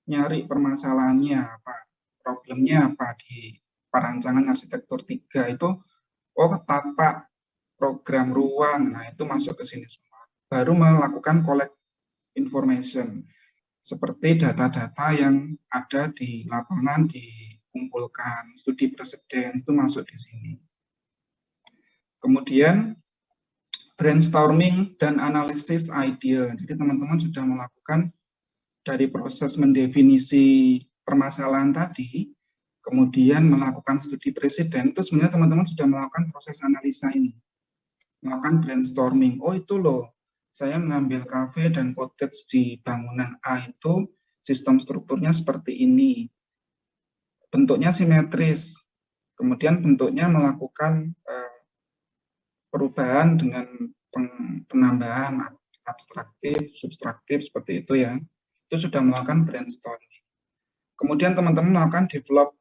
nyari permasalahannya apa, problemnya apa di perancangan arsitektur 3 itu, oh tapak program ruang, nah itu masuk ke sini semua. Baru melakukan collect information, seperti data-data yang ada di lapangan dikumpulkan, studi presiden itu masuk di sini. Kemudian brainstorming dan analisis ide. Jadi teman-teman sudah melakukan dari proses mendefinisi permasalahan tadi, kemudian melakukan studi presiden, itu sebenarnya teman-teman sudah melakukan proses analisa ini. Melakukan brainstorming, oh itu loh, saya mengambil kafe dan cottage di bangunan A itu, sistem strukturnya seperti ini. Bentuknya simetris, kemudian bentuknya melakukan perubahan dengan penambahan abstraktif, subtraktif, seperti itu ya. Itu sudah melakukan brainstorming. Kemudian teman-teman melakukan develop,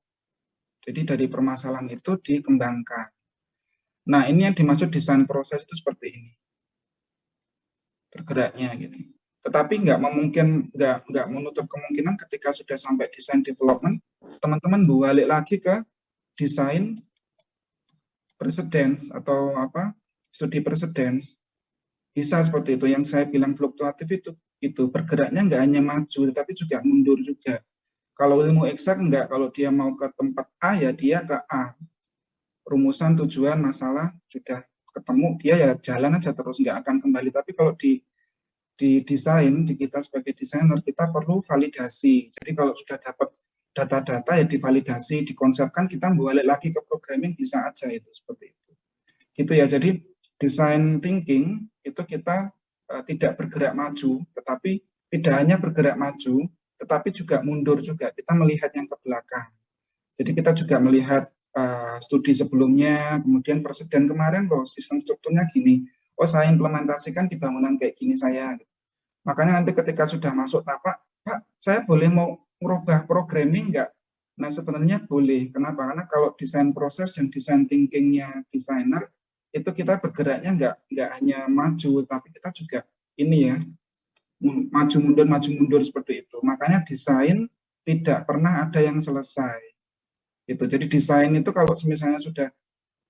jadi dari permasalahan itu dikembangkan. Nah, ini yang dimaksud desain proses itu seperti ini, bergeraknya gitu. Tetapi nggak menutup kemungkinan ketika sudah sampai desain development, teman-teman balik lagi ke desain precedence atau apa studi precedence, bisa seperti itu. Yang saya bilang fluktuatif itu bergeraknya nggak hanya maju, tetapi juga mundur juga. Kalau ilmu eksak enggak, kalau dia mau ke tempat A ya dia ke A. Rumusan, tujuan, masalah sudah ketemu, dia ya jalan aja terus, nggak akan kembali. Tapi kalau di desain, di kita sebagai desainer, kita perlu validasi. Jadi kalau sudah dapat data-data ya divalidasi, dikonsepkan, kita balik lagi ke programming bisa aja itu seperti itu. Gitu ya. Jadi design thinking itu kita tidak bergerak maju, tetapi tidak hanya bergerak maju, tetapi juga mundur juga. Kita melihat yang ke belakang. Jadi kita juga melihat studi sebelumnya, kemudian presiden kemarin loh sistem strukturnya gini. Oh saya implementasikan di bangunan kayak gini saya. Makanya nanti ketika sudah masuk tapak, Pak, saya boleh mau merubah programming nggak? Nah sebenarnya boleh. Kenapa? Karena kalau desain proses dan desain thinkingnya desainer, itu kita bergeraknya nggak hanya maju, tapi kita juga ini ya, maju mundur seperti itu. Makanya desain tidak pernah ada yang selesai. Gitu. Jadi desain itu kalau misalnya sudah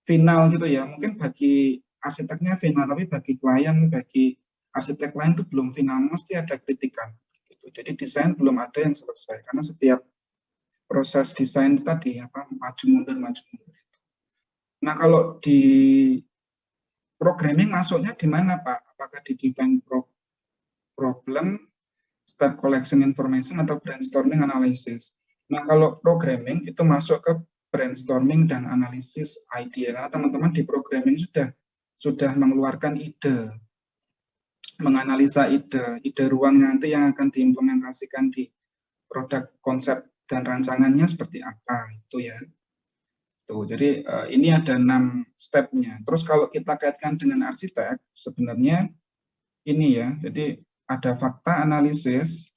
final gitu ya, mungkin bagi arsiteknya final, tapi bagi klien, bagi arsitek lain itu belum final, mesti ada kritikan. Gitu. Jadi desain belum ada yang selesai, karena setiap proses desain tadi apa maju mundur maju mundur. Nah kalau di programming masuknya di mana Pak? Apakah di define problem, step collection information, atau brainstorming analysis? Nah kalau programming itu masuk ke brainstorming dan analisis ide. Karena teman-teman di programming sudah mengeluarkan ide, menganalisa ide ruang nanti yang akan diimplementasikan di produk konsep dan rancangannya seperti apa itu ya. Tuh, jadi ini ada 6 stepnya. Terus kalau kita kaitkan dengan arsitek, sebenarnya ini ya, jadi ada fakta analisis.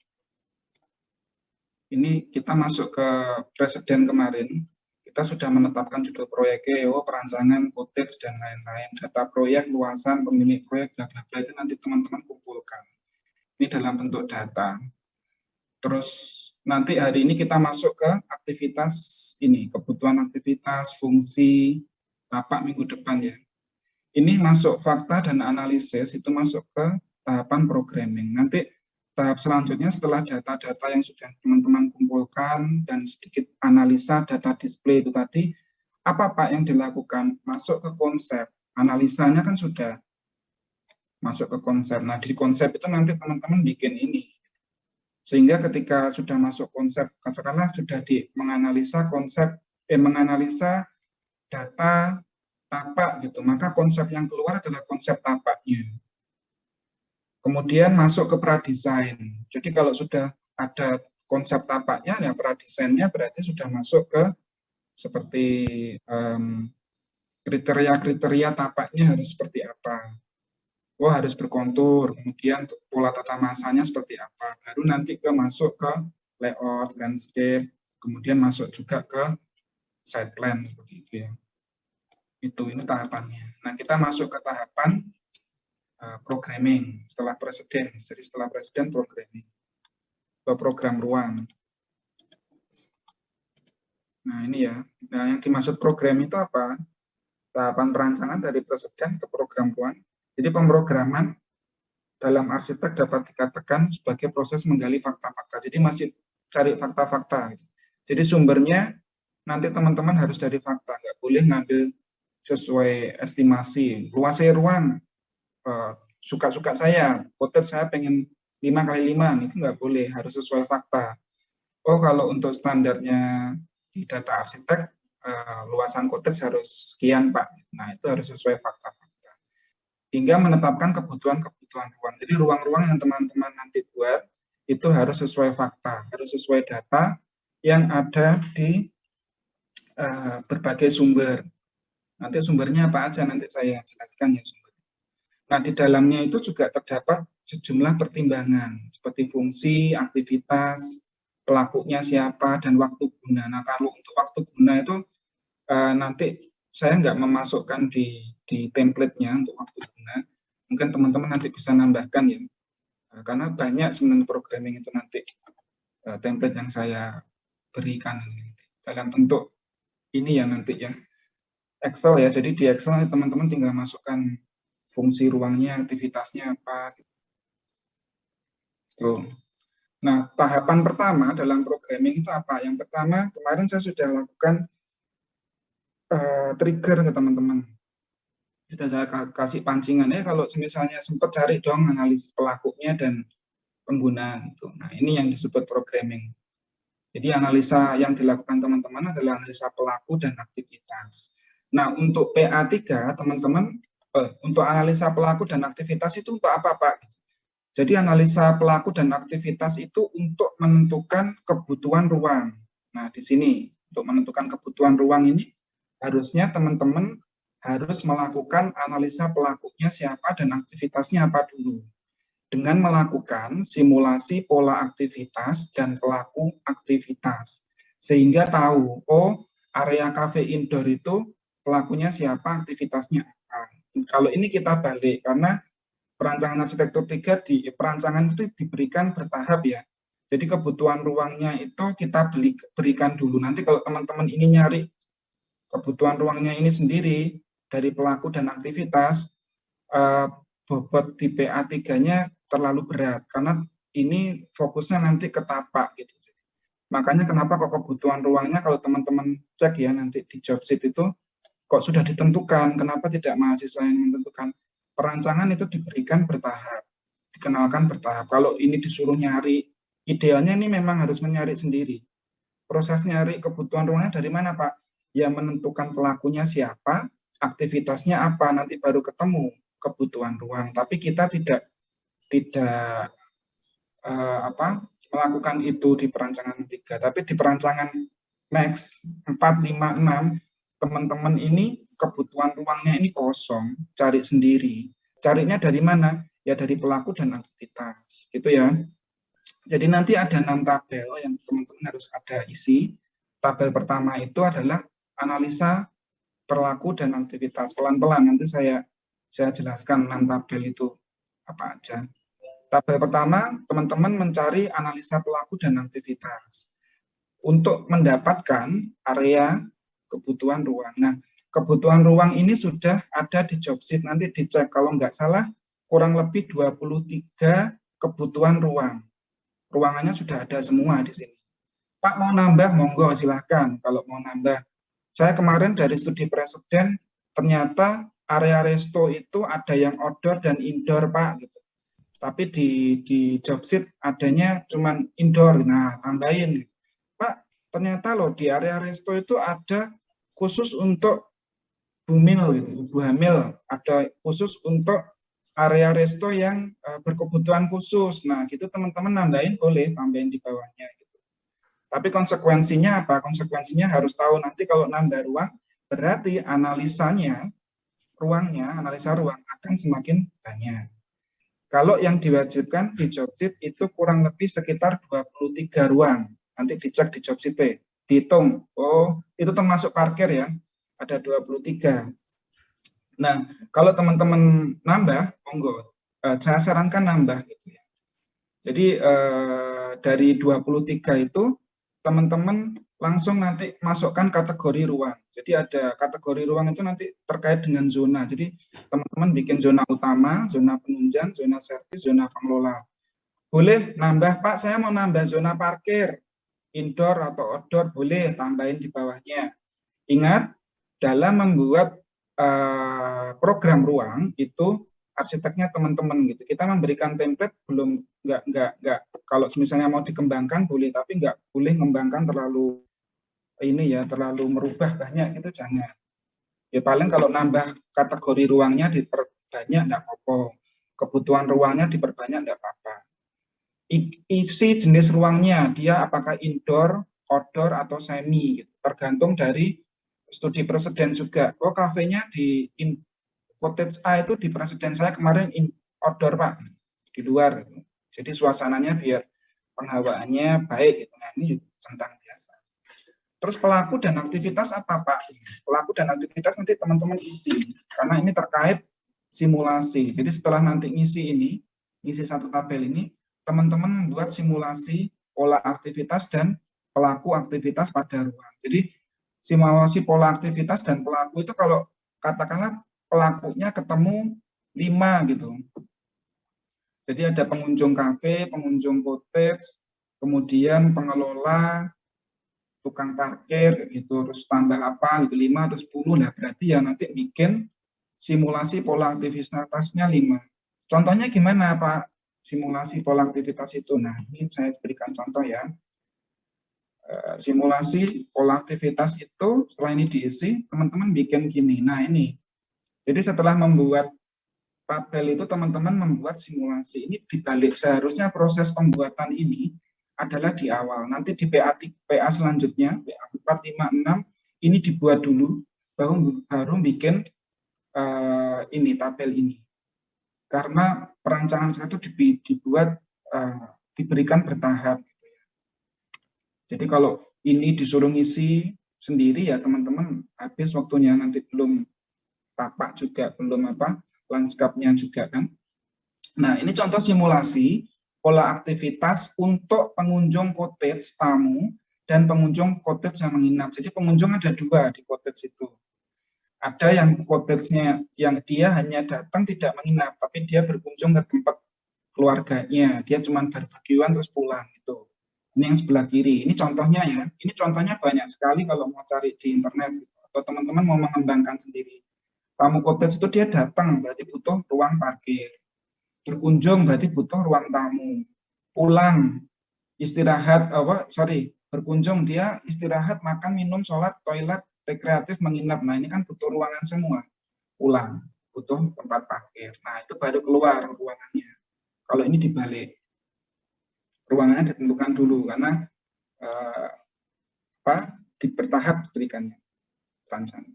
Ini kita masuk ke presiden kemarin, kita sudah menetapkan judul proyeknya, perancangan, cottage, dan lain-lain. Data proyek, luasan, pemilik proyek, bla bla bla itu nanti teman-teman kumpulkan. Ini dalam bentuk data. Terus nanti hari ini kita masuk ke aktivitas ini, kebutuhan aktivitas, fungsi, tapak minggu depan ya. Ini masuk fakta dan analisis, itu masuk ke tahapan programming. Nanti tahap selanjutnya setelah data-data yang sudah teman-teman kumpulkan dan sedikit analisa data display itu tadi, apa Pak yang dilakukan? Masuk ke konsep. Analisanya kan sudah masuk ke konsep. Nah, di konsep itu nanti teman-teman bikin ini. Sehingga ketika sudah masuk konsep, katakanlah sudah menganalisa konsep, menganalisa data tapak gitu, maka konsep yang keluar adalah konsep tapaknya. Kemudian masuk ke pradesain. Jadi kalau sudah ada konsep tapaknya, ya pradesainnya berarti sudah masuk ke seperti kriteria-kriteria tapaknya harus seperti apa. Oh harus berkontur, kemudian pola tata masanya seperti apa. Baru nanti masuk ke layout, landscape, kemudian masuk juga ke side plan seperti itu ya. Ini tahapannya. Nah kita masuk ke tahapan programming setelah presiden. Jadi setelah presiden programming ke program ruang. Nah, ini ya. Nah, yang dimaksud program itu apa? Tahapan perancangan dari preseden ke program ruang. Jadi pemrograman dalam arsitek dapat dikatakan sebagai proses menggali fakta-fakta. Jadi masih cari fakta-fakta. Jadi sumbernya nanti teman-teman harus dari fakta, nggak boleh ngambil sesuai estimasi. Luasnya ruang, suka-suka saya, kotet saya pengen 5 kali 5, itu nggak boleh, harus sesuai fakta. Oh, kalau untuk standarnya di data arsitek, luasan cottage harus sekian, Pak. Nah, itu harus sesuai fakta-fakta. Hingga menetapkan kebutuhan-kebutuhan ruang. Jadi ruang-ruang yang teman-teman nanti buat, itu harus sesuai fakta, harus sesuai data yang ada di berbagai sumber. Nanti sumbernya apa aja, nanti saya jelaskan ya sumbernya. Nah, di dalamnya itu juga terdapat sejumlah pertimbangan, seperti fungsi, aktivitas, pelakunya siapa, dan waktu guna. Nah, kalau untuk waktu guna itu nanti saya nggak memasukkan di template-nya untuk waktu guna. Mungkin teman-teman nanti bisa nambahkan ya, karena banyak sebenarnya programming itu nanti template yang saya berikan dalam bentuk ini ya nanti ya Excel ya. Jadi di Excel teman-teman tinggal masukkan fungsi ruangnya, aktivitasnya apa. Tuh. Nah, tahapan pertama dalam programming itu apa? Yang pertama, kemarin saya sudah lakukan trigger ke teman-teman. Sudah saya kasih pancingan ya, kalau misalnya sempat cari dong analis pelakunya dan pengguna. Gitu. Nah, ini yang disebut programming. Jadi analisa yang dilakukan teman-teman adalah analisa pelaku dan aktivitas. Nah, untuk PA3, teman-teman, untuk analisa pelaku dan aktivitas itu untuk apa, Pak? Jadi analisa pelaku dan aktivitas itu untuk menentukan kebutuhan ruang. Nah, di sini untuk menentukan kebutuhan ruang ini harusnya teman-teman harus melakukan analisa pelakunya siapa dan aktivitasnya apa dulu. Dengan melakukan simulasi pola aktivitas dan pelaku aktivitas. Sehingga tahu, oh area cafe indoor itu pelakunya siapa, aktivitasnya apa. Kalau ini kita balik, karena perancangan arsitektur 3 di perancangan itu diberikan bertahap ya. Jadi kebutuhan ruangnya itu kita berikan dulu. Nanti kalau teman-teman ini nyari kebutuhan ruangnya ini sendiri dari pelaku dan aktivitas, bobot di PA3-nya terlalu berat karena ini fokusnya nanti ke tapak gitu. Makanya kenapa kok kebutuhan ruangnya kalau teman-teman cek ya nanti di job sheet itu kok sudah ditentukan, kenapa tidak mahasiswa yang menentukan? Perancangan itu diberikan bertahap, dikenalkan bertahap. Kalau ini disuruh nyari, idealnya ini memang harus mencari sendiri. Proses nyari kebutuhan ruangnya dari mana, Pak? Ya menentukan pelakunya siapa, aktivitasnya apa, nanti baru ketemu kebutuhan ruang. Tapi kita tidak melakukan itu di perancangan 3, tapi di perancangan next 4, 5, 6 teman-teman ini kebutuhan ruangnya ini kosong, cari sendiri. Carinya dari mana? Ya dari pelaku dan aktivitas, gitu ya. Jadi nanti ada 6 tabel yang teman-teman harus ada isi. Tabel pertama itu adalah analisa perilaku dan aktivitas. Pelan-pelan nanti saya jelaskan 6 tabel itu apa aja. Tabel pertama, teman-teman mencari analisa pelaku dan aktivitas untuk mendapatkan area kebutuhan ruang. Nah, kebutuhan ruang ini sudah ada di job sheet, nanti dicek kalau nggak salah kurang lebih 23 kebutuhan ruang. Ruangannya sudah ada semua di sini. Pak mau nambah, monggo silahkan kalau mau nambah. Saya kemarin dari studi presiden ternyata area resto itu ada yang outdoor dan indoor, Pak. Gitu. Tapi di job sheet adanya cuma indoor. Nah, tambahin. Pak, ternyata loh di area resto itu ada khusus untuk bumil, gitu, ibu hamil. Ada khusus untuk area resto yang berkebutuhan khusus. Nah, gitu teman-teman nambahin boleh, tambahin di bawahnya. Gitu. Tapi konsekuensinya apa? Konsekuensinya harus tahu nanti kalau nambah ruang, berarti analisanya, ruangnya, analisa ruang akan semakin banyak. Kalau yang diwajibkan di job sheet itu kurang lebih sekitar 23 ruang. Nanti dicek di job sheet, dihitung. Oh, itu termasuk parkir ya, ada 23. Nah, kalau teman-teman nambah, monggo. Saya sarankan nambah. Gitu ya. Jadi dari 23 itu, teman-teman langsung nanti masukkan kategori ruang. Jadi ada kategori ruang itu nanti terkait dengan zona. Jadi teman-teman bikin zona utama, zona penunjang, zona servis, zona pengelola. Boleh nambah, Pak, saya mau nambah zona parkir, indoor atau outdoor, boleh tambahin di bawahnya. Ingat, dalam membuat program ruang itu arsiteknya teman-teman gitu. Kita memberikan template belum nggak kalau misalnya mau dikembangkan boleh, tapi nggak boleh mengembangkan terlalu ini ya, terlalu merubah banyak itu jangan. Ya paling kalau nambah kategori ruangnya diperbanyak nggak apa-apa. Kebutuhan ruangnya diperbanyak nggak apa-apa. Isi jenis ruangnya, dia apakah indoor, outdoor, atau semi, gitu. Tergantung dari studi presiden juga. Oh, kafenya di cottage A itu di presiden saya kemarin outdoor, Pak, di luar. Gitu. Jadi suasananya biar penghawaannya baik. Gitu. Nah, ini tentang biasa. Terus pelaku dan aktivitas apa, Pak? Pelaku dan aktivitas nanti teman-teman isi, karena ini terkait simulasi. Jadi setelah nanti ngisi satu tabel ini, teman-teman membuat simulasi pola aktivitas dan pelaku aktivitas pada ruang. Jadi simulasi pola aktivitas dan pelaku itu kalau katakanlah pelakunya ketemu 5 gitu. Jadi ada pengunjung kafe, pengunjung cottage, kemudian pengelola, tukang parkir gitu, terus tambah apa gitu 5 atau 10. Nah berarti ya nanti bikin simulasi pola aktivitasnya 5. Contohnya gimana Pak simulasi pola aktivitas itu? Nah ini saya berikan contoh ya. Simulasi pola aktivitas itu setelah ini diisi, teman-teman bikin gini. Nah ini, jadi setelah membuat tabel itu teman-teman membuat simulasi. Ini dibalik, seharusnya proses pembuatan ini adalah di awal. Nanti di PA selanjutnya, PA 4, 5, 6, ini dibuat dulu, baru bikin ini tabel ini. Karena perancangan itu dibuat, diberikan bertahap. Jadi kalau ini disuruh ngisi sendiri ya teman-teman habis waktunya, nanti belum tapak juga, belum lanskapnya juga kan. Nah, ini contoh simulasi pola aktivitas untuk pengunjung cottage tamu dan pengunjung cottage yang menginap. Jadi pengunjung ada 2 di cottage itu. Ada yang cottage-nya yang dia hanya datang tidak menginap, tapi dia berkunjung ke tempat keluarganya. Dia cuma barbekyuan terus pulang gitu. Ini yang sebelah kiri. Ini contohnya ya. Ini contohnya banyak sekali kalau mau cari di internet gitu. Atau teman-teman mau mengembangkan sendiri. Tamu cottage itu dia datang berarti butuh ruang parkir. Berkunjung berarti butuh ruang tamu. Pulang istirahat berkunjung dia istirahat, makan, minum, sholat, toilet, rekreatif, menginap. Nah ini kan butuh ruangan semua. Pulang butuh tempat parkir. Nah itu baru keluar ruangannya. Kalau ini dibalik, ruangannya ditentukan dulu karena bertahap berikannya rancangan.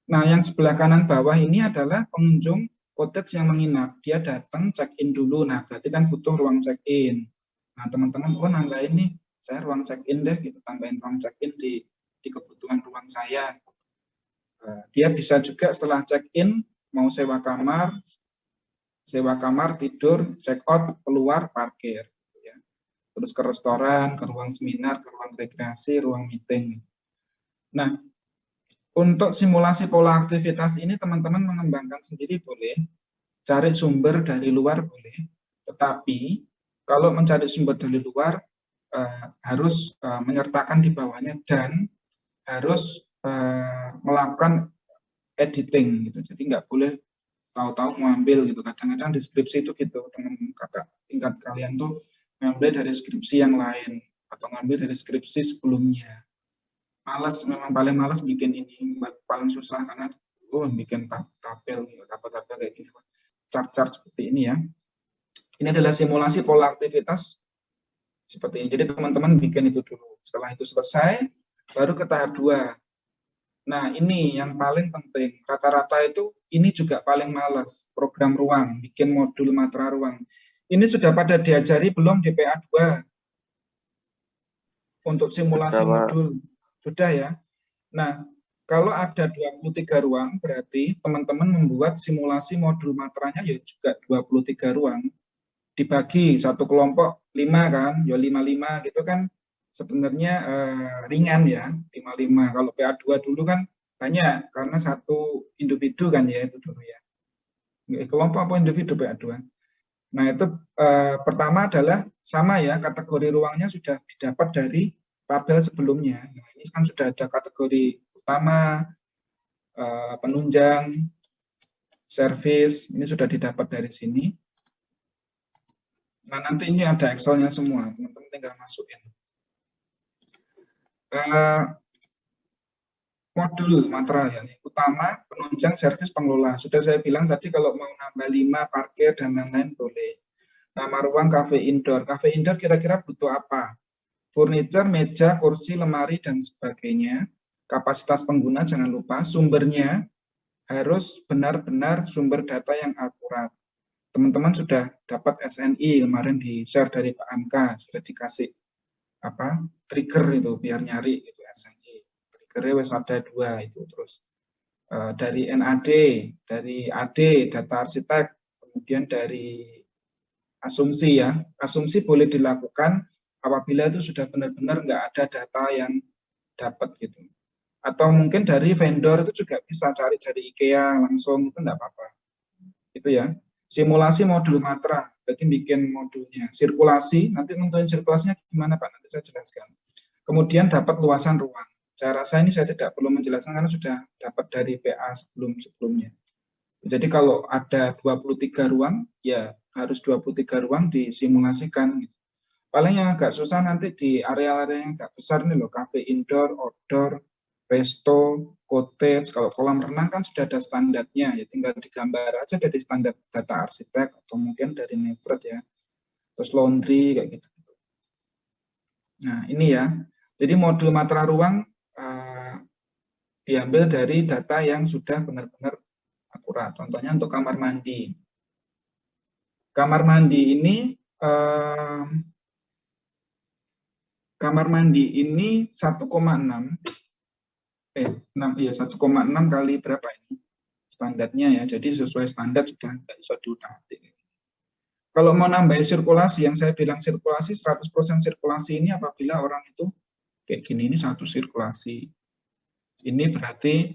Nah yang sebelah kanan bawah ini adalah pengunjung cottage yang menginap. Dia datang check-in dulu. Nah berarti kan butuh ruang check-in. Nah teman-teman, oh nambahin nih, saya ruang check-in deh, gitu, tambahin ruang check-in di kebutuhan ruang saya. Dia bisa juga setelah check-in mau sewa kamar, tidur, check out, keluar, parkir. Ya. Terus ke restoran, ke ruang seminar, ke ruang rekreasi, ruang meeting. Nah, untuk simulasi pola aktivitas ini teman-teman mengembangkan sendiri boleh, cari sumber dari luar boleh, tetapi kalau mencari sumber dari luar harus menyertakan di bawahnya dan harus melakukan editing gitu. Jadi nggak boleh tahu-tahu mengambil gitu. Kadang-kadang deskripsi itu gitu, teman kakak tingkat kalian tuh ngambil dari skripsi yang lain atau ngambil dari skripsi sebelumnya. Malas, memang paling malas bikin ini, paling susah karena bikin tabel kayak gini, chart-chart seperti ini ya. Ini adalah simulasi pola aktivitas seperti ini. Jadi teman-teman bikin itu dulu. Setelah itu selesai, baru ke tahap 2. Nah ini yang paling penting. Rata-rata itu ini juga paling malas. Program ruang, bikin modul matra ruang. Ini sudah pada diajari belum di PA2? Untuk simulasi modul. Sudah ya. Nah, kalau ada 23 ruang, berarti teman-teman membuat simulasi modul matranya ya juga 23 ruang. Dibagi satu kelompok 5 kan, ya 5-5 gitu kan. sebenarnya ringan ya, 55. Kalau PA2 dulu kan banyak, karena satu individu kan ya itu dulu ya. Kelompok apa individu PA2? Nah itu pertama adalah sama ya, kategori ruangnya sudah didapat dari tabel sebelumnya. Nah, ini kan sudah ada kategori utama, penunjang, servis, ini sudah didapat dari sini. Nah nanti ini ada Excel-nya semua, teman-teman tinggal masukin. Modul materai ya, utama, penunjang, servis, pengelola. Sudah saya bilang tadi kalau mau nambah 5, parkir, dan lain-lain boleh. Nama ruang cafe indoor. Cafe indoor kira-kira butuh apa? Furniture, meja, kursi, lemari, dan sebagainya. Kapasitas pengguna jangan lupa. Sumbernya harus benar-benar sumber data yang akurat. Teman-teman sudah dapat SNI kemarin di-share dari Pak Anka, sudah dikasih apa trigger itu biar nyari itu SNI. Triggernya wes ada 2 itu, terus dari NAD, dari AD, data arsitek, kemudian dari asumsi ya. Asumsi boleh dilakukan apabila itu sudah benar-benar nggak ada data yang dapat gitu. Atau mungkin dari vendor itu juga bisa cari dari IKEA langsung, itu enggak apa-apa. Itu ya. Simulasi modul matra, berarti bikin modulnya. Sirkulasi, nanti nentuin sirkulasinya gimana Pak, nanti saya jelaskan. Kemudian dapat luasan ruang. Saya rasa ini saya tidak perlu menjelaskan karena sudah dapat dari PA sebelumnya. Jadi kalau ada 23 ruang, ya harus 23 ruang disimulasikan. Paling yang agak susah nanti di area-area yang agak besar nih loh, cafe indoor, outdoor, resto, cottage. Kalau kolam renang kan sudah ada standarnya, ya tinggal digambar aja dari standar data arsitek atau mungkin dari Nevret ya. Terus laundry kayak gitu. Nah ini ya, jadi modul matra ruang diambil dari data yang sudah benar-benar akurat. Contohnya untuk kamar mandi. Kamar mandi ini kamar mandi ini 1,6 kali berapa ini standarnya ya, jadi sesuai standar sudah nggak bisa diutak-atik. Kalau mau nambah sirkulasi, yang saya bilang sirkulasi 100% sirkulasi ini apabila orang itu kayak gini, ini satu sirkulasi, ini berarti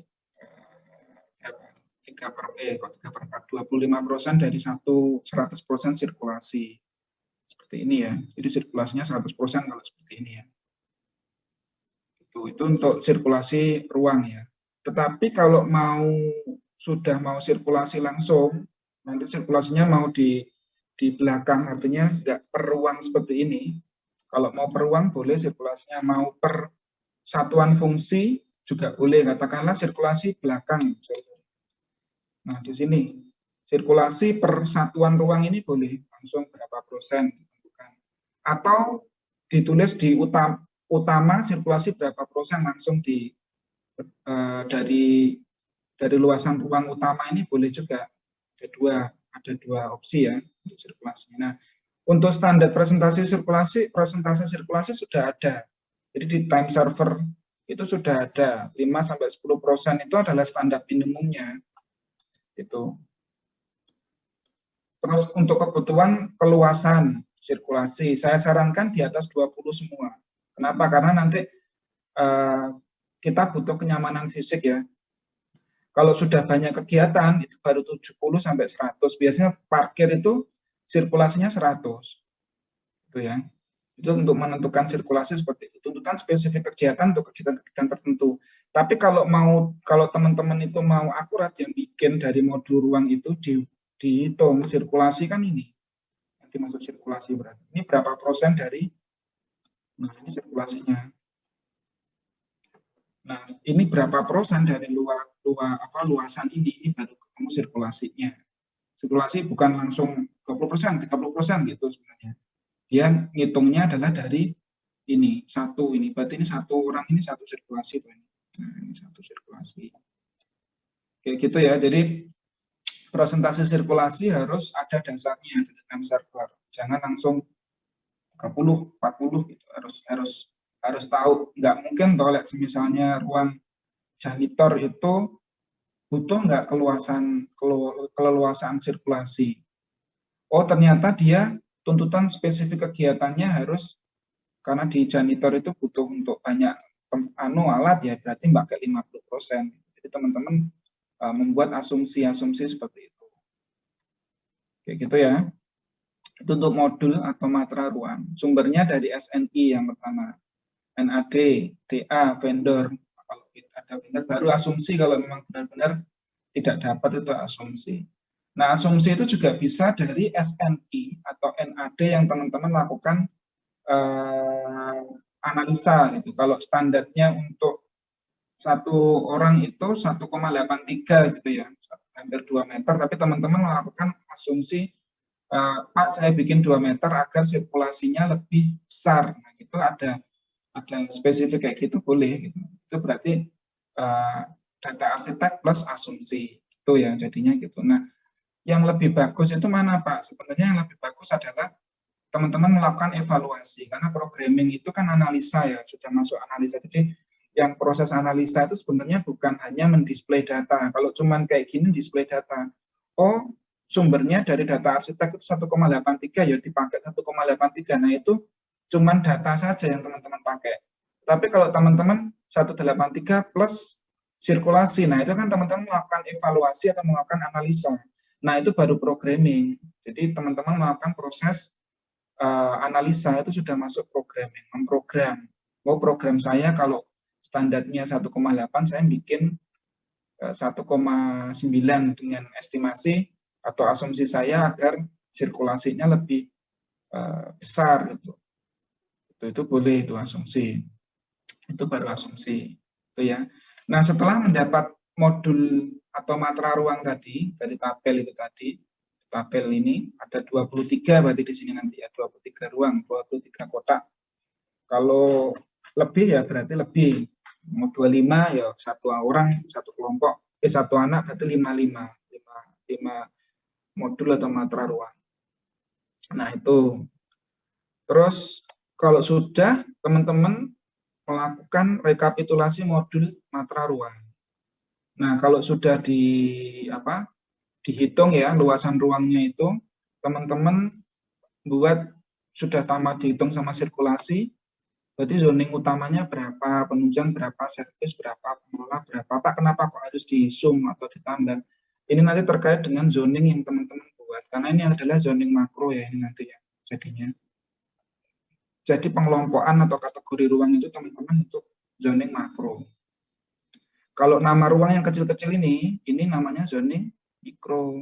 3/4, 25% dari 100% sirkulasi. Seperti ini ya, jadi sirkulasinya 100% kalau seperti ini ya. Itu untuk sirkulasi ruang ya. Tetapi kalau sudah mau sirkulasi langsung, nanti sirkulasinya mau di belakang, artinya nggak per ruang seperti ini. Kalau mau per ruang boleh sirkulasinya, mau per satuan fungsi juga boleh, katakanlah sirkulasi belakang. Nah di sini sirkulasi per satuan ruang ini boleh langsung berapa persen, atau ditulis di utama sirkulasi berapa persen langsung dari luasan ruang utama ini boleh juga. Ada dua opsi ya untuk sirkulasi. Nah, untuk standar presentasi sirkulasi sudah ada. Jadi di time server itu sudah ada 5-10% itu adalah standar minimumnya. Itu. Terus untuk kebutuhan keluasan sirkulasi, saya sarankan di atas 20 semua. Kenapa? Karena nanti kita butuh kenyamanan fisik ya. Kalau sudah banyak kegiatan itu baru 70-100. Biasanya parkir itu sirkulasinya 100. Itu ya. Itu untuk menentukan sirkulasi seperti itu. Tuntutan spesifik kegiatan untuk kegiatan tertentu. Tapi kalau teman-teman itu mau akurat, yang bikin dari modul ruang itu dihitung sirkulasi kan ini. Nanti masuk sirkulasi berarti. Ini berapa persen dari, nah ini sirkulasinya. Nah, ini berapa persen dari luasan ini baru ketemu sirkulasinya. Sirkulasi bukan langsung 20%, 30% gitu sebenarnya. Dia ngitungnya adalah dari ini, berarti ini satu orang ini satu sirkulasi. Nah, ini satu sirkulasi. Kayak gitu ya, jadi presentasi sirkulasi harus ada dasarnya dari time server. Jangan langsung 30, 40 gitu, harus tahu. Nggak mungkin toh, misalnya ruang janitor itu butuh nggak keleluasan sirkulasi. Oh ternyata dia tuntutan spesifik kegiatannya harus Karena di janitor itu butuh untuk banyak alat ya, berarti pakai 50%. Jadi teman-teman membuat asumsi-asumsi seperti itu. Kayak gitu ya. Itu untuk modul atau matra ruang. Sumbernya dari SNI yang pertama. NAD, DA, vendor. Kalau ada vendor baru asumsi, kalau memang benar-benar tidak dapat itu asumsi. Nah, asumsi itu juga bisa dari SNI atau NAD yang teman-teman lakukan analisa gitu. Kalau standarnya untuk satu orang itu 1,83 gitu ya, hampir 2 meter, tapi teman-teman melakukan asumsi Pak, saya bikin 2 meter agar sirkulasinya lebih besar. Nah, itu ada spesifik kayak gitu boleh gitu. Itu berarti data arsitek plus asumsi itu ya jadinya gitu. Nah, yang lebih bagus itu mana Pak? Sebenarnya yang lebih bagus adalah teman-teman melakukan evaluasi karena programming itu kan analisa ya, sudah masuk analisa. Jadi yang proses analisa itu sebenarnya bukan hanya mendisplay data. Kalau cuman kayak gini display data, oh sumbernya dari data arsitek itu 1,83 ya dipakai 1,83. Nah itu cuman data saja yang teman-teman pakai. Tapi kalau teman-teman 183 plus sirkulasi, nah itu kan teman-teman melakukan evaluasi atau melakukan analisa. Nah itu baru programming. Jadi teman-teman melakukan proses analisa itu sudah masuk programming, memprogram. Mau program saya kalau standarnya 1,8 saya bikin 1,9 dengan estimasi atau asumsi saya agar sirkulasinya lebih besar gitu. Itu boleh itu asumsi. Itu baru asumsi. Itu ya. Nah, setelah mendapat modul atau matra ruang tadi dari tabel itu tadi, tabel ini ada 23 berarti di sini nanti ya, 23 ruang, 23 kotak. Kalau lebih ya berarti lebih. Mau 25 ya satu orang, satu kelompok, satu anak berarti 55. 5 modul atau matra ruang. Nah, itu. Terus kalau sudah teman-teman melakukan rekapitulasi modul matra ruang. Nah, kalau sudah dihitung ya luasan ruangnya itu, teman-teman buat sudah tamat dihitung sama sirkulasi, berarti zoning utamanya berapa, penunjang berapa, servis berapa, pengelola berapa. Pak, kenapa kok harus di zoom atau ditambah? Ini nanti terkait dengan zoning yang teman-teman buat, karena ini adalah zoning makro ya ini nanti ya jadinya. Jadi pengelompokan atau kategori ruang itu teman-teman untuk zoning makro. Kalau nama ruang yang kecil-kecil ini namanya zoning mikro.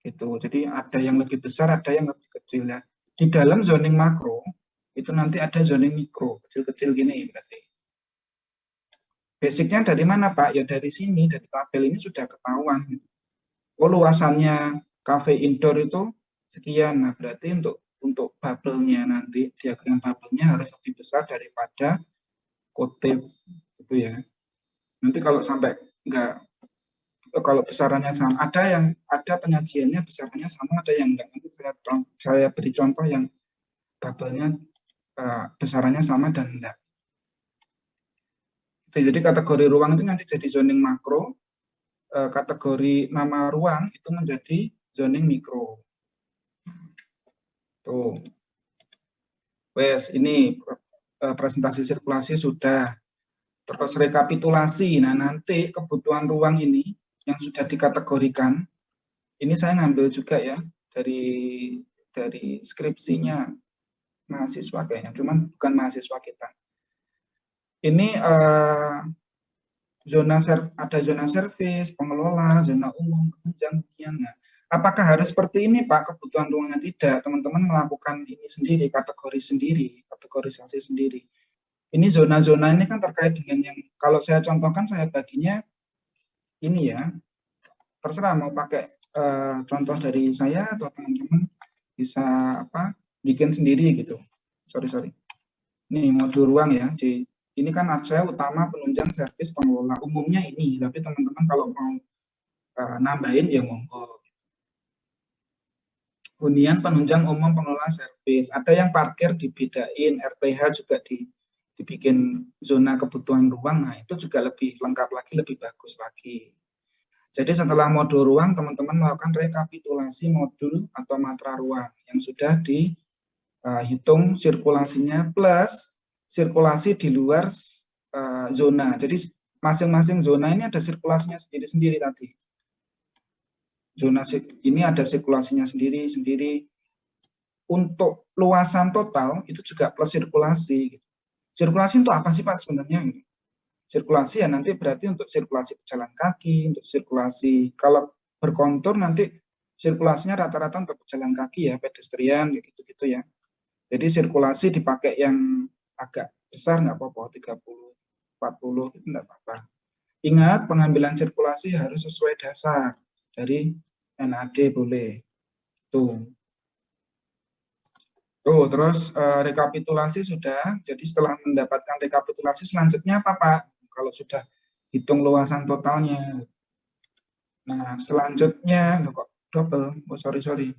Gitu. Jadi ada yang lebih besar, ada yang lebih kecil ya. Di dalam zoning makro itu nanti ada zoning mikro, kecil-kecil gini berarti. Basicnya dari mana Pak? Ya dari sini, dari tabel ini sudah ketahuan. Oh luasannya cafe indoor itu sekian. Nah berarti untuk bubble-nya nanti, diagram bubble-nya harus lebih besar daripada cottage gitu ya. Nanti kalau sampai enggak, kalau besarannya sama, ada penyajiannya besarannya sama, ada yang enggak. Nanti saya beri contoh yang bubble-nya besarannya sama dan enggak. Jadi kategori ruang itu nanti jadi zoning makro, kategori nama ruang itu menjadi zoning mikro. Tuh. Wes, ini presentasi sirkulasi sudah. Terus rekapitulasi. Nah, nanti kebutuhan ruang ini yang sudah dikategorikan, ini saya ngambil juga ya dari skripsinya mahasiswa kayaknya, cuman bukan mahasiswa kita. Ini ada zona servis, pengelola, zona umum, penunjang. Nah, apakah harus seperti ini Pak kebutuhan ruangnya? Tidak, teman-teman melakukan ini sendiri, kategorisasi sendiri. Ini zona-zona ini kan terkait dengan yang kalau saya contohkan, saya baginya ini ya, terserah mau pakai contoh dari saya atau teman-teman bisa bikin sendiri gitu. Sorry. Ini modul ruang ya. Ini kan saya utama, penunjang, servis, pengelola. Umumnya ini, tapi teman-teman kalau mau nambahin ya monggo. Hunian, penunjang, umum, pengelola, servis. Ada yang parkir dibedain, RTH juga dibikin zona kebutuhan ruang. Nah itu juga lebih lengkap lagi, lebih bagus lagi. Jadi setelah modul ruang, teman-teman melakukan rekapitulasi modul atau matra ruang yang sudah hitung sirkulasinya plus sirkulasi di luar zona. Jadi masing-masing zona ini ada sirkulasinya sendiri-sendiri tadi. Zona ini ada sirkulasinya sendiri-sendiri. Untuk luasan total itu juga plus sirkulasi. Sirkulasi untuk apa sih Pak sebenarnya? Sirkulasi ya nanti berarti untuk sirkulasi pejalan kaki, untuk sirkulasi kalau berkontur nanti sirkulasinya rata-rata untuk pejalan kaki ya, pedestrian gitu-gitu ya. Jadi sirkulasi dipakai yang agak besar nggak apa-apa, 30, 40 itu nggak apa-apa. Ingat pengambilan sirkulasi harus sesuai dasar dari NAD boleh. Tuh. Tuh, terus rekapitulasi sudah. Jadi setelah mendapatkan rekapitulasi selanjutnya apa Pak? Kalau sudah hitung luasan totalnya. Nah, selanjutnya kok double. Oh, sorry.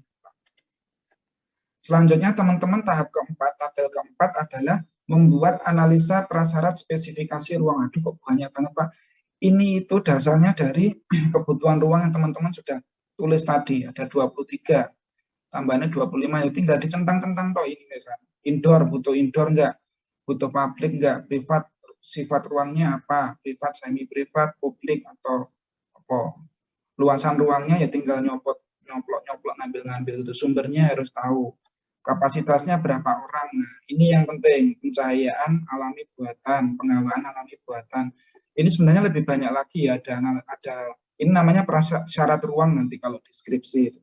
Selanjutnya teman-teman tahap keempat, tabel keempat adalah membuat analisa prasyarat spesifikasi ruang. Aduh kok banyak banget Pak. Ini itu dasarnya dari kebutuhan ruang yang teman-teman sudah tulis tadi. Ada 23. Tambahnya 25 ya tinggal dicentang-centang toh ini misalnya. Indoor, butuh indoor enggak? Butuh publik enggak? Privat, sifat ruangnya apa? Privat, semi privat, publik atau apa? Luasan ruangnya ya tinggal nyoplok, ngambil-ngambil itu. Sumbernya harus tahu. Kapasitasnya berapa orang. Nah, ini yang penting, pencahayaan alami buatan, penghawaan alami buatan. Ini sebenarnya lebih banyak lagi ya, ada ini namanya prasyarat ruang nanti kalau deskripsi.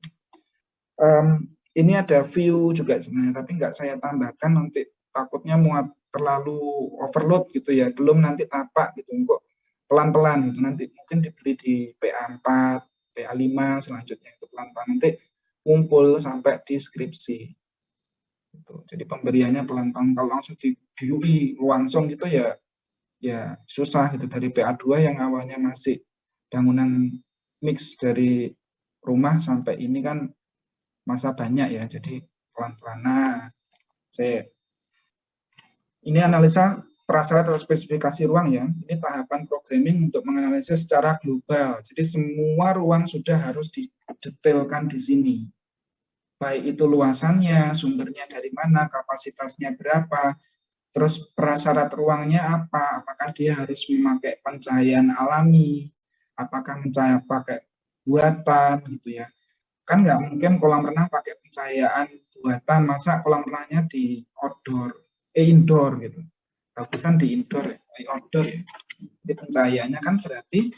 Ini ada view juga sebenarnya, tapi nggak saya tambahkan nanti takutnya muat terlalu overload gitu ya, belum nanti tapak gitu, kok pelan-pelan gitu, nanti mungkin diberi di PA4, PA5 selanjutnya itu pelan-pelan, nanti kumpul sampai deskripsi. Gitu. Jadi pemberiannya pelan-pelan, kalau langsung di UI langsung gitu ya susah gitu, dari PA2 yang awalnya masih bangunan mix dari rumah sampai ini kan masa banyak ya, jadi pelan-pelan. Nah, ini analisa prasyarat atau spesifikasi ruang ya. Ini tahapan programming untuk menganalisis secara global. Jadi semua ruang sudah harus didetailkan di sini. Baik itu luasannya, sumbernya dari mana, kapasitasnya berapa, terus prasyarat ruangnya apa, apakah dia harus memakai pencahayaan alami, apakah pakai buatan gitu ya. Kan nggak mungkin kolam renang pakai pencahayaan buatan, masa kolam renangnya di indoor gitu. Bagusan di indoor ya, di outdoor ya. Jadi pencahayaannya kan berarti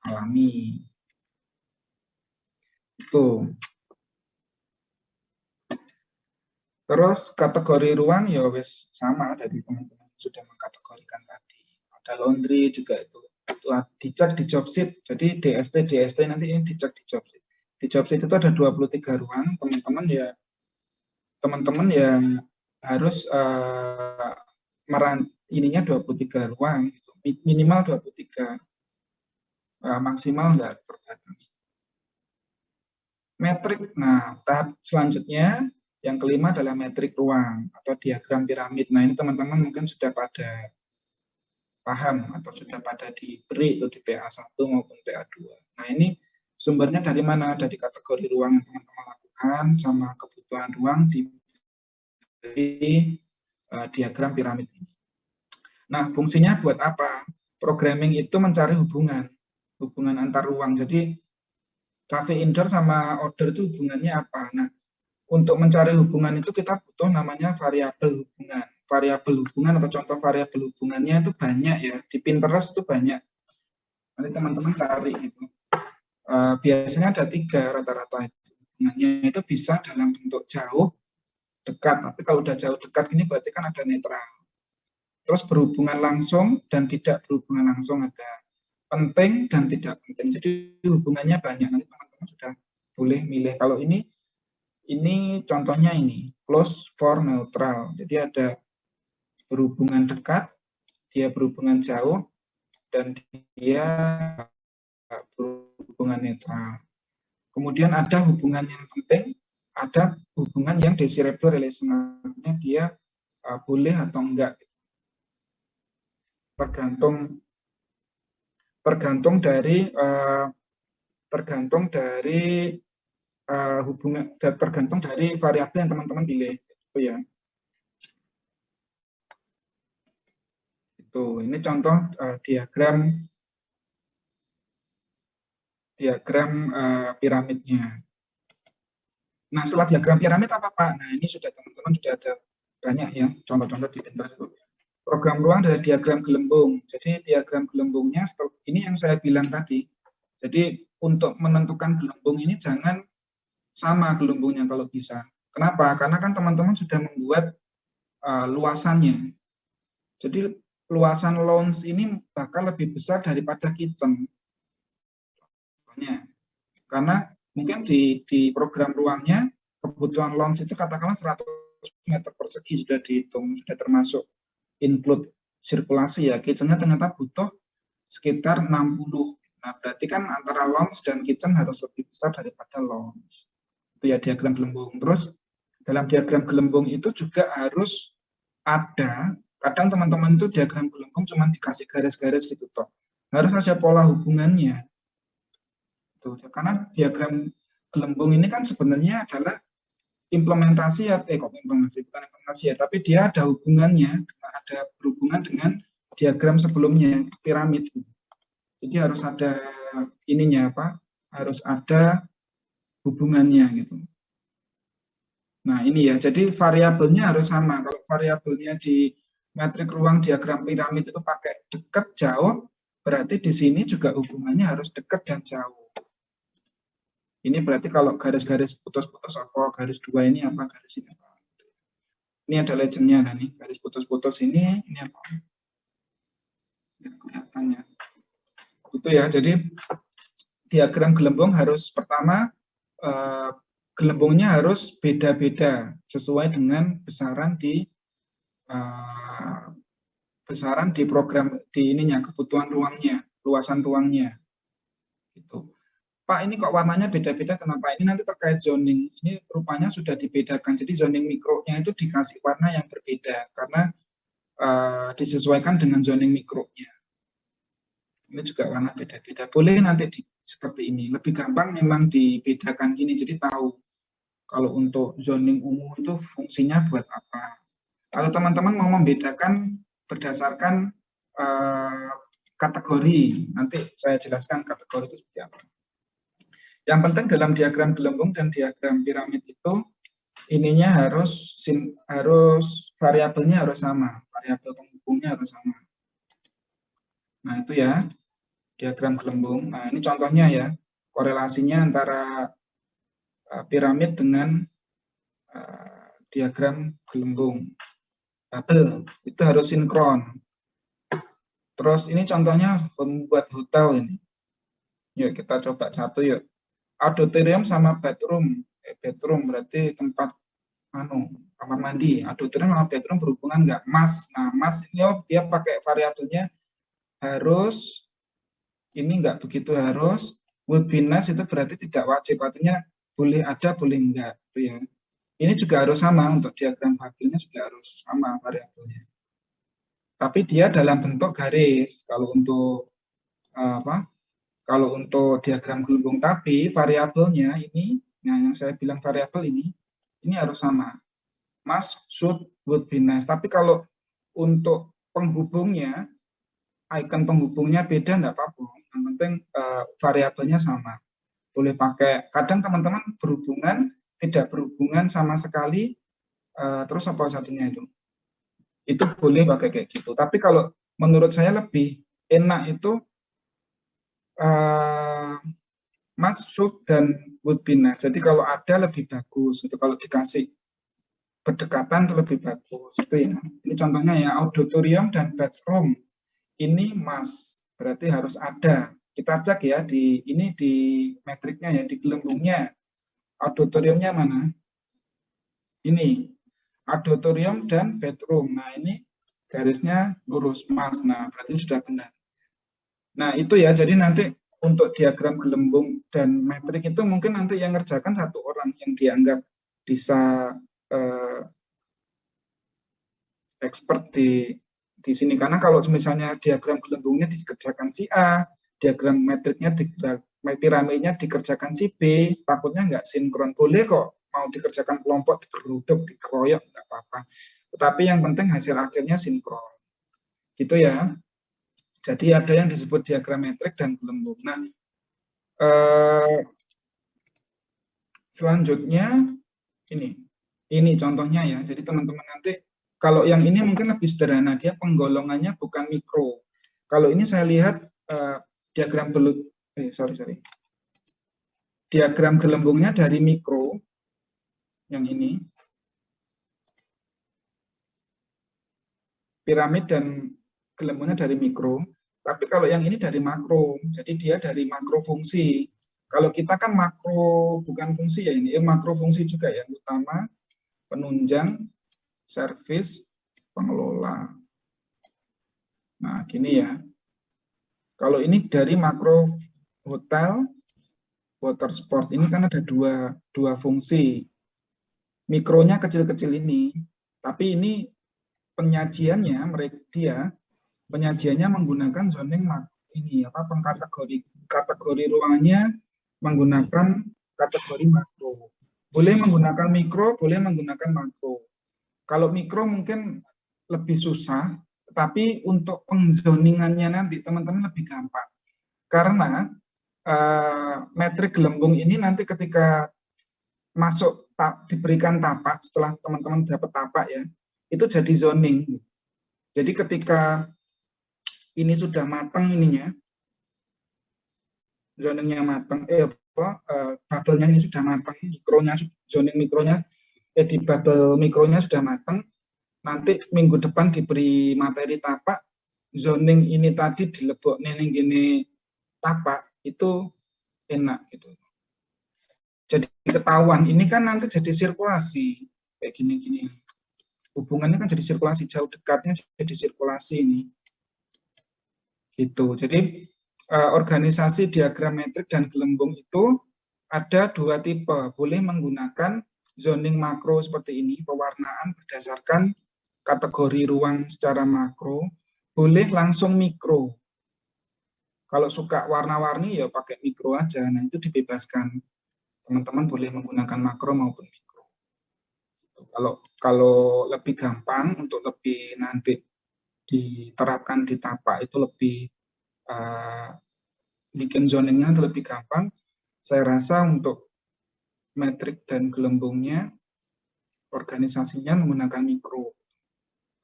alami. Itu. Terus kategori ruang ya wis sama dari teman-teman sudah mengkategorikan tadi. Ada laundry juga itu dicek di job sheet. Jadi DST nanti ini dicek di job sheet. Di job sheet itu ada 23 ruang, teman-teman ya harus ininya 23 ruang, minimal 23, maksimal enggak terbatas. Metrik, nah tahap selanjutnya yang kelima adalah metrik ruang atau diagram piramid. Nah ini teman-teman mungkin sudah pada paham atau sudah pada diberi itu di PA1 maupun PA2. Nah ini sumbernya dari mana? Dari kategori ruang yang teman-teman lakukan sama kebutuhan ruang di diagram piramid ini. Nah fungsinya buat apa? Programming itu mencari hubungan antar ruang. Jadi cafe indoor sama outdoor itu hubungannya apa? Nah untuk mencari hubungan itu kita butuh namanya variabel hubungan. Variabel hubungan atau contoh variabel hubungannya itu banyak ya. Di Pinterest itu banyak. Nanti teman-teman cari itu. Biasanya ada 3 rata-rata. Hubungannya itu bisa dalam bentuk jauh, dekat. Tapi kalau udah jauh dekat ini berarti kan ada netral. Terus berhubungan langsung dan tidak berhubungan langsung, ada penting dan tidak penting. Jadi hubungannya banyak. Nanti teman-teman sudah boleh milih. Kalau ini contohnya ini, close for neutral. Jadi ada berhubungan dekat, dia berhubungan jauh, dan dia berhubungan netral. Kemudian ada hubungan yang penting, ada hubungan yang desirable relationnya, dia boleh atau enggak. Tergantung dari hubungan, tergantung dari variabel yang teman-teman pilih, gitu ya. Itu, ini contoh diagram piramidnya. Nah, setelah diagram piramid apa Pak? Nah, ini sudah teman-teman sudah ada banyak ya contoh-contoh di Pinterest itu. Program ruang dari diagram gelembung. Jadi diagram gelembungnya ini yang saya bilang tadi. Jadi untuk menentukan gelembung ini jangan sama gelembungnya kalau bisa. Kenapa? Karena kan teman-teman sudah membuat luasannya. Jadi luasan lawns ini bakal lebih besar daripada kitchen. Karena mungkin di program ruangnya kebutuhan lawns itu katakanlah 100 meter persegi sudah dihitung, sudah termasuk include sirkulasi ya. Kitchennya ternyata butuh sekitar 60. Nah, berarti kan antara lawns dan kitchen harus lebih besar daripada lawns. Itu ya diagram gelembung. Terus dalam diagram gelembung itu juga harus ada, kadang teman-teman itu diagram gelembung cuma dikasih garis-garis gitu toh. Harus ada pola hubungannya. Tuh, karena diagram gelembung ini kan sebenarnya adalah implementasi ya, bukan implementasi ya, tapi dia ada hubungannya, ada berhubungan dengan diagram sebelumnya, piramid. Jadi harus ada ininya apa? Harus ada hubungannya gitu. Nah ini ya, jadi variabelnya harus sama. Kalau variabelnya di metrik ruang diagram piramid itu pakai dekat jauh, berarti di sini juga hubungannya harus dekat dan jauh. Ini berarti kalau garis-garis putus-putus apa, garis dua ini apa, garis ini apa. Ini ada legendnya kan nih, garis putus-putus ini apa? Ya, kelihatannya. Itu ya, jadi diagram gelembung harus pertama gelembungnya harus beda-beda sesuai dengan besaran di program di ininya kebutuhan ruangnya, luasan ruangnya. Gitu. Pak, ini kok warnanya beda-beda, kenapa? Ini nanti terkait zoning. Ini rupanya sudah dibedakan. Jadi zoning mikronya itu dikasih warna yang berbeda karena disesuaikan dengan zoning mikronya. Ini juga warna beda-beda. Boleh nanti seperti ini. Lebih gampang memang dibedakan gini, jadi tahu kalau untuk zoning umum itu fungsinya buat apa. Kalau teman-teman mau membedakan berdasarkan kategori, nanti saya jelaskan kategori itu seperti apa. Yang penting dalam diagram gelembung dan diagram piramid itu ininya harus variabelnya harus sama, variabel penghubungnya harus sama. Nah itu ya diagram gelembung. Nah ini contohnya ya, korelasinya antara piramid dengan diagram gelembung. Bubble itu harus sinkron. Terus ini contohnya membuat hotel ini. Yuk kita coba satu yuk. Auditorium sama bedroom. Bedroom berarti tempat kamar mandi. Auditorium sama bedroom berhubungan nggak? Mas. Nah, mas ini dia pakai variabelnya harus, ini nggak begitu harus. Would be nice itu berarti tidak wajib, artinya boleh ada, boleh enggak. Gitu ya. Ini juga harus sama, untuk diagram bubble-nya juga harus sama variabelnya. Tapi dia dalam bentuk garis. Kalau untuk kalau untuk diagram gelembung, tapi variabelnya ini, nah yang saya bilang variabel ini harus sama. Must, should, would be nice. Tapi kalau untuk penghubungnya, icon penghubungnya beda enggak apa-apa. Yang penting variabelnya sama. Boleh pakai, kadang teman-teman berhubungan, tidak berhubungan sama sekali, terus apa satunya itu? Itu boleh pakai kayak gitu. Tapi kalau menurut saya lebih enak itu must, should, dan would be nice. Jadi kalau ada lebih bagus. Itu kalau dikasih berdekatan itu lebih bagus. Itu ya. Ini contohnya ya, auditorium dan bedroom. Ini must, berarti harus ada. Kita cek ya di metriknya ya, di gelembungnya. Auditoriumnya mana? Ini. Auditorium dan bedroom. Nah, ini garisnya lurus mas. Nah, berarti sudah benar. Nah, itu ya. Jadi nanti untuk diagram gelembung dan metrik itu mungkin nanti yang ngerjakan satu orang yang dianggap bisa expert di sini. Karena kalau misalnya diagram gelembungnya dikerjakan si A, diagram metriknya, piramidnya dikerjakan si B, takutnya nggak sinkron. Boleh kok mau dikerjakan kelompok, digeruduk, dikeroyok, nggak apa-apa. Tetapi yang penting hasil akhirnya sinkron. Gitu ya. Jadi ada yang disebut diagram metrik dan gelembung. Nah, selanjutnya ini contohnya ya. Jadi teman-teman nanti kalau yang ini mungkin lebih sederhana, dia penggolongannya bukan mikro. Kalau ini saya lihat diagram diagram gelembungnya dari mikro, yang ini piramid dan gelembungnya dari mikro. Tapi kalau yang ini dari makro, jadi dia dari makro fungsi. Kalau kita kan makro bukan fungsi ya ini, makro fungsi juga yang utama, penunjang, servis, pengelola. Nah, gini ya. Kalau ini dari makro hotel, water sport, ini kan ada dua fungsi. Mikronya kecil-kecil ini, tapi ini penyajiannya penyajiannya menggunakan zoning ini kategori ruangnya menggunakan kategori makro. Boleh menggunakan mikro, boleh menggunakan makro. Kalau mikro mungkin lebih susah, tapi untuk pengzoningannya nanti teman-teman lebih gampang. Karena metrik gelembung ini nanti ketika masuk diberikan tapak, setelah teman-teman dapat tapak ya, itu jadi zoning. Jadi ketika ini sudah matang ininya, zoningnya matang, bubble-nya ini sudah matang, zoning mikronya, di bubble mikronya sudah matang, nanti minggu depan diberi materi tapak, zoning ini tadi dilebok nening gini tapak, itu enak gitu. Jadi ketahuan, ini kan nanti jadi sirkulasi, kayak gini-gini. Hubungannya kan jadi sirkulasi, jauh dekatnya jadi sirkulasi ini. Gitu. Jadi organisasi diagram metrik dan gelembung itu ada dua tipe. Boleh menggunakan zoning makro seperti ini, pewarnaan berdasarkan kategori ruang secara makro. Boleh langsung mikro. Kalau suka warna-warni ya pakai mikro aja. Nah, itu dibebaskan. Teman-teman boleh menggunakan makro maupun mikro. Kalau lebih gampang untuk lebih nanti diterapkan di tapak itu lebih bikin zoningnya lebih gampang. Saya rasa untuk metrik dan gelembungnya organisasinya menggunakan mikro,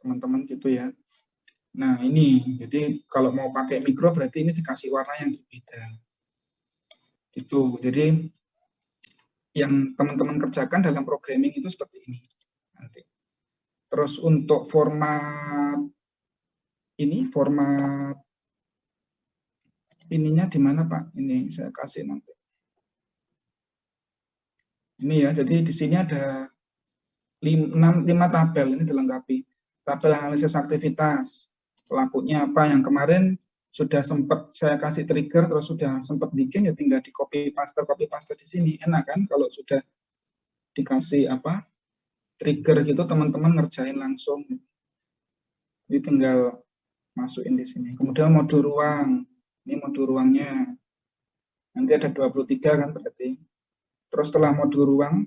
teman-teman gitu ya. Nah ini, jadi kalau mau pakai mikro berarti ini dikasih warna yang berbeda. Gitu. Jadi yang teman-teman kerjakan dalam programming itu seperti ini. Nanti. Terus untuk format ininya di mana Pak? Ini saya kasih nanti. Ini ya, jadi di sini ada 5 tabel ini dilengkapi. Tabel analisis aktivitas, pelakunya apa yang kemarin sudah sempat saya kasih trigger terus sudah sempat bikin ya tinggal di copy paste di sini. Enak kan kalau sudah dikasih apa? Trigger gitu teman-teman ngerjain langsung. Jadi tinggal masukin di sini. Kemudian modul ruang. Ini modul ruangnya. Nanti ada 23 kan berarti. Terus setelah modul ruang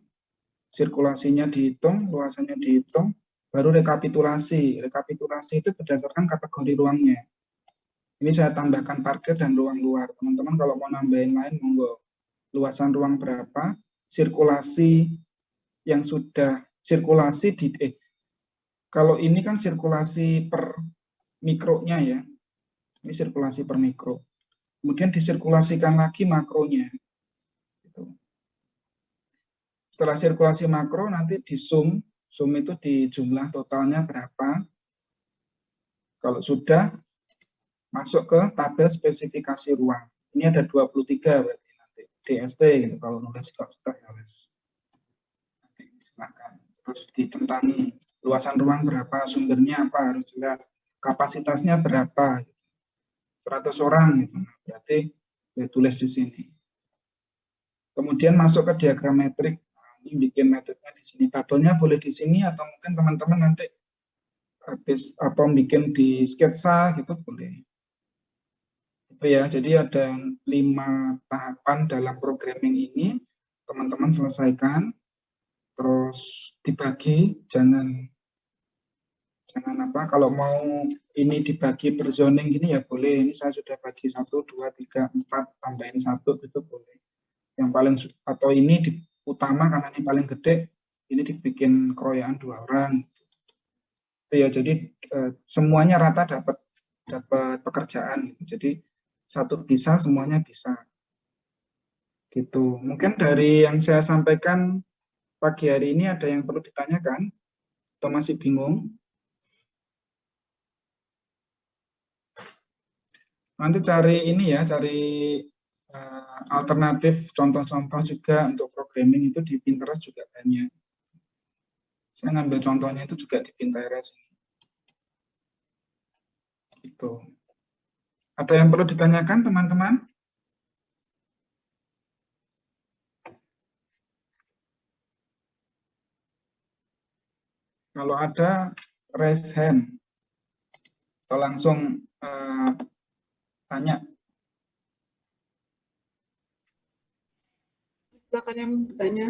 sirkulasinya dihitung, luasannya dihitung, baru rekapitulasi. Rekapitulasi itu berdasarkan kategori ruangnya. Ini saya tambahkan parkir dan ruang luar. Teman-teman kalau mau nambahin lain, monggo. Luasan ruang berapa, sirkulasi yang sudah sirkulasi di kalau ini kan sirkulasi per mikronya ya. Ini sirkulasi per mikro. Kemudian disirkulasikan lagi makronya. Setelah sirkulasi makro nanti di zoom itu di jumlah totalnya berapa. Kalau sudah masuk ke tabel spesifikasi ruang. Ini ada 23 berarti nanti DST gitu kalau nulis sudah ya wes. Silakan. Terus ditentangi luasan ruang berapa, sumbernya apa harus jelas, kapasitasnya berapa, 100 orang gitu. Berarti ya tulis di sini. Kemudian masuk ke diagram metrik. Ini bikin metriknya di sini. Tabelnya boleh di sini atau mungkin teman-teman nanti habis apa bikin di sketsa gitu boleh. Itu ya. Jadi ada 5 tahapan dalam programming ini. Teman-teman selesaikan. Terus dibagi, jangan Jangan apa, kalau mau ini dibagi per zoning gini ya boleh. Ini saya sudah bagi 1, 2, 3, 4, tambahin 1 itu boleh. Yang paling atau ini utama karena ini paling gede, ini dibikin keroyokan 2 orang. Itu ya, jadi semuanya rata dapat pekerjaan. Jadi satu bisa, semuanya bisa. Gitu. Mungkin dari yang saya sampaikan pagi hari ini ada yang perlu ditanyakan atau masih bingung? Nanti cari ini ya, cari alternatif contoh-contoh juga untuk programming itu di Pinterest juga banyak. Saya ngambil contohnya itu juga di Pinterest. Itu. Ada yang perlu ditanyakan teman-teman? Kalau ada, raise hand. Atau langsung tanya. Silakan yang bertanya.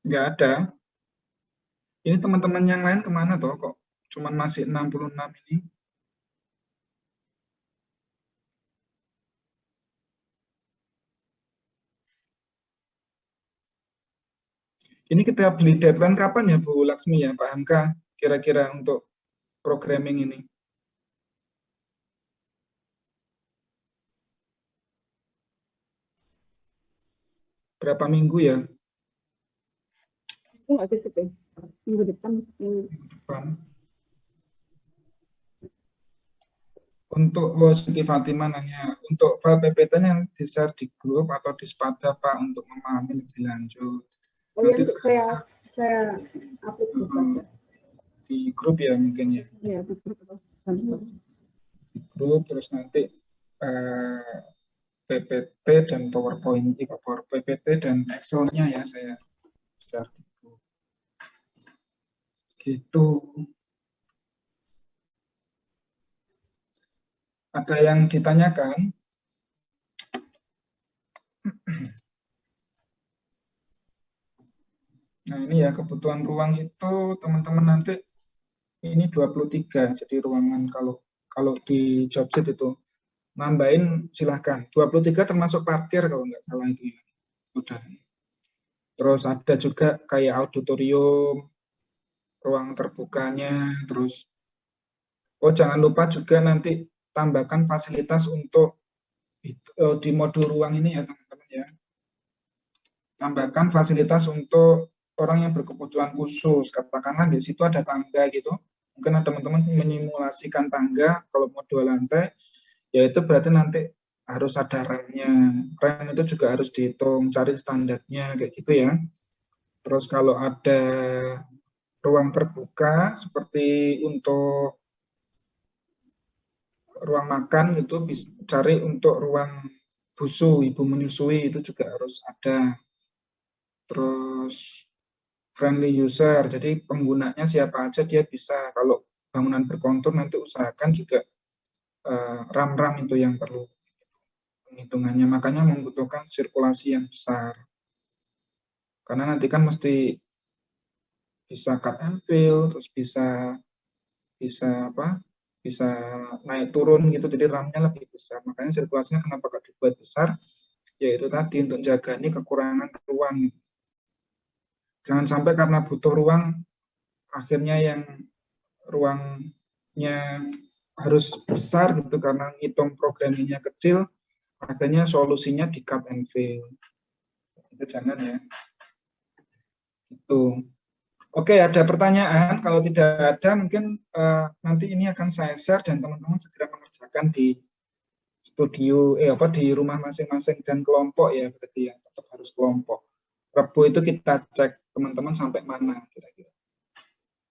Nggak ada. Ini teman-teman yang lain kemana toh kok? Cuman masih 66 ini. Ini kita beli deadline kapan ya Bu Laksmi ya, Pak Hamka? Kira-kira untuk programming ini? Berapa minggu ya? Itu nggak cukup ya? Minggu depan mesti. Depan. Untuk Siti Fatimah nanya, untuk file PPT-nya di-share di grup atau di Spada Pak untuk memahami lebih lanjut. Oh ya, untuk saya upload di Spada. Di grup ya mungkin ya. Iya, di grup atau Di grup terus nanti PPT dan PowerPoint, PPT dan Excel-nya ya saya share di grup. Gitu. Ada yang ditanyakan? Nah ini ya kebutuhan ruang itu teman-teman nanti ini 23, jadi ruangan kalau di jobset itu nambahin silahkan. 23 termasuk parkir kalau nggak salah itu ya. Udah. Terus ada juga kayak auditorium, ruang terbukanya, terus jangan lupa juga nanti tambahkan fasilitas untuk di modul ruang ini ya teman-teman ya. Tambahkan fasilitas untuk orang yang berkebutuhan khusus. Katakanlah di situ ada tangga gitu. Mungkin ada teman-teman menyimulasikan tangga kalau mau 2 lantai, ya itu berarti nanti harus ada remnya. Rem itu juga harus dihitung, cari standarnya kayak gitu ya. Terus kalau ada ruang terbuka seperti untuk ruang makan itu bisa cari untuk ruang busu, ibu menyusui itu juga harus ada. Terus friendly user, jadi penggunanya siapa aja dia bisa. Kalau bangunan berkontur nanti usahakan juga RAM-RAM itu yang perlu penghitungannya, makanya membutuhkan sirkulasi yang besar. Karena nanti kan mesti bisa cut and fill, terus bisa bisa naik turun gitu, jadi RAM-nya lebih besar. Makanya sirkulasinya kenapa gak dibuat besar? Yaitu tadi untuk jaga ini kekurangan ruang. Jangan sampai karena butuh ruang, akhirnya yang ruangnya harus besar gitu karena ngitung programnya kecil, akhirnya solusinya di cut and fill. Itu jangan ya. Itu. Oke, ada pertanyaan? Kalau tidak ada, mungkin nanti ini akan saya share dan teman-teman segera mengerjakan di studio, di rumah masing-masing dan kelompok ya, berarti ya, tetap harus kelompok. Rabu itu kita cek teman-teman sampai mana kira-kira.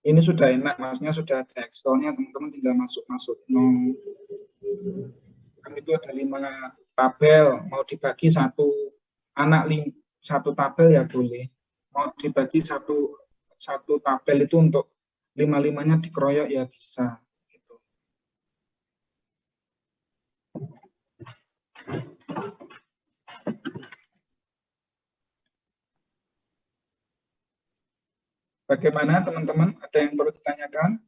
Ini sudah enak, maksudnya sudah ada Excel-nya, teman-teman tinggal masuk-masuk. Kan itu ada 5 tabel, mau dibagi satu tabel ya boleh. Mau dibagi satu tabel itu untuk 5-5-nya dikeroyok ya bisa. Gitu. Bagaimana teman-teman? Ada yang perlu ditanyakan?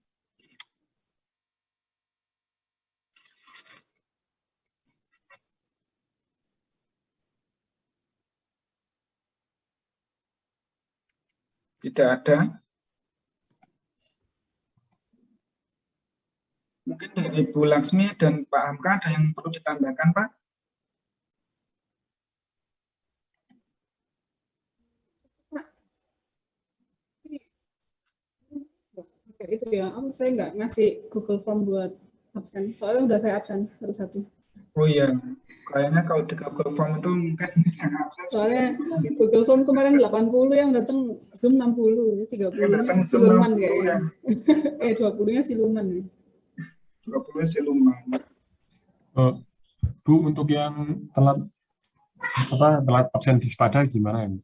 Tidak ada. Mungkin dari Bu Laksmi dan Pak Hamka ada yang perlu ditambahkan, Pak? Itu ya, saya nggak ngasih Google Form buat absen. Soalnya udah saya absen satu-satu. Oh iya, kayaknya kalau di Google Form itu mungkin soalnya Google Form kemarin 80 yang datang Zoom 60, 30-nya siluman kayaknya. 20-nya siluman. 20 siluman. Bu, untuk yang telat absen di Spada gimana ini?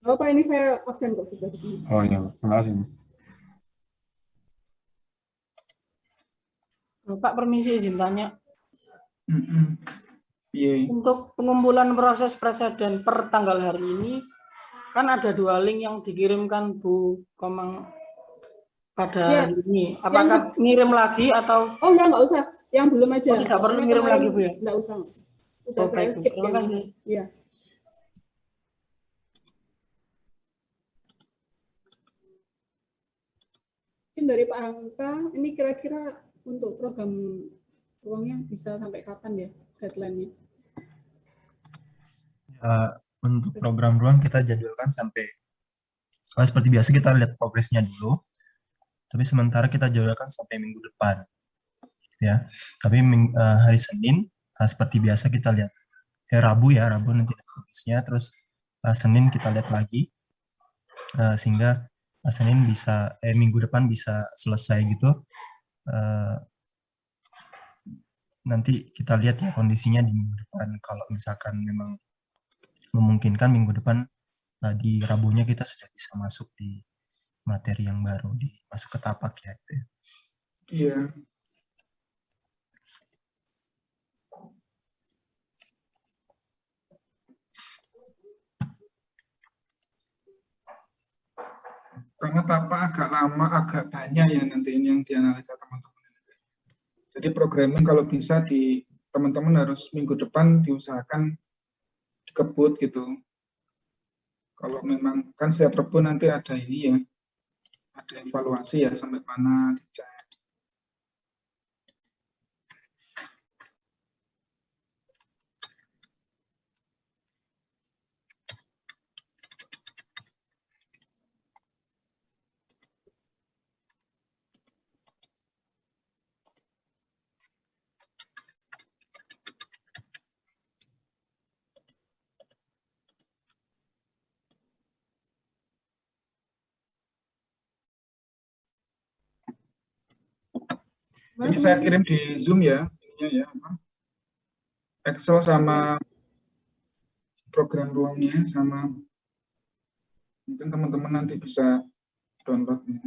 Oh, Pak, ini saya absen kok sudah di sini. Oh iya, terima kasih. Pak, permisi izin tanya. Yeah. Untuk pengumpulan proses presiden per tanggal hari ini, kan ada 2 link yang dikirimkan Bu Komang pada hari ini. Apakah ngirim lagi atau? Oh, enggak usah. Yang belum aja. Oh, tidak perlu ngirim lagi, Bu ya? Enggak usah. Udah baik, Bu. Terima kasih. Iya. Mungkin dari Pak Angka, ini kira-kira untuk program uangnya bisa sampai kapan ya deadline-nya? Untuk program ruang kita jadwalkan sampai seperti biasa kita lihat progresnya dulu, tapi sementara kita jadwalkan sampai minggu depan ya. Tapi hari Senin seperti biasa kita lihat Rabu nanti progresnya, terus Senin kita lihat lagi sehingga Senin bisa minggu depan bisa selesai gitu. Nanti kita lihat ya kondisinya di minggu depan. Kalau misalkan memang memungkinkan minggu depan di Rabunya kita sudah bisa masuk di materi yang baru, masuk ke tapak ya. Iya. Karena tapak agak lama, agak banyak ya nanti ini yang dianalisa teman-teman. Jadi programming kalau bisa teman-teman harus minggu depan diusahakan dikebut gitu. Kalau memang kan setiap Rabu nanti ada ini ya, ada evaluasi ya sampai mana dicek. Ini saya kirim di Zoom ya, ininya ya, Excel sama program ruangnya sama mungkin teman-teman nanti bisa downloadnya.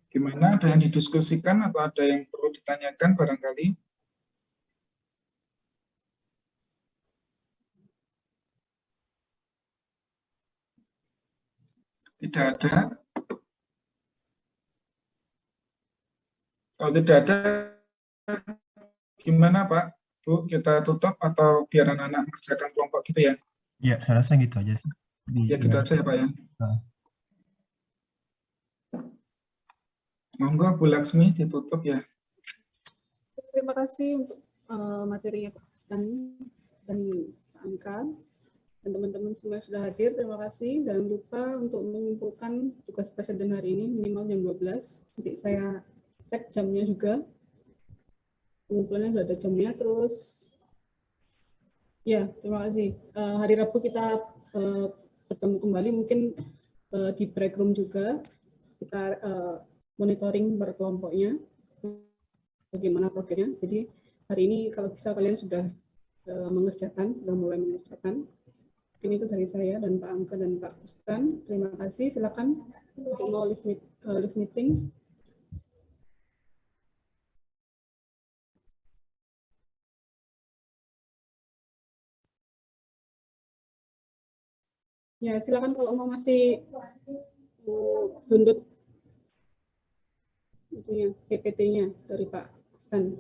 Gimana? Ada yang didiskusikan atau ada yang perlu ditanyakan barangkali? Tidak ada. Kalau tidak ada, gimana Pak? Bu, kita tutup atau biar anak-anak mengerjakan kelompok gitu ya? Ya, saya rasa gitu aja sih. Ya gitu aja ya Pak ya. Monggo Bu Laksmi ditutup ya. Terima kasih untuk materinya Pak Stan dan Pak Angka dan teman-teman semua yang sudah hadir. Terima kasih. Jangan lupa untuk mengumpulkan tugas presiden hari ini minimal jam 12. Nanti saya cek jamnya juga. Pengumpulannya sudah ada jamnya. Terus ya, terima kasih. Hari Rabu kita bertemu kembali mungkin di break room juga. Kita monitoring per kelompoknya. Bagaimana progresnya. Jadi hari ini kalau bisa kalian sudah sudah mulai mengerjakan. Ini itu dari saya dan Pak Angka dan Pak Ustan. Terima kasih. Silakan untuk mau live meeting. Ya, silakan kalau mau masih download itunya, PPT-nya dari Pak Stan.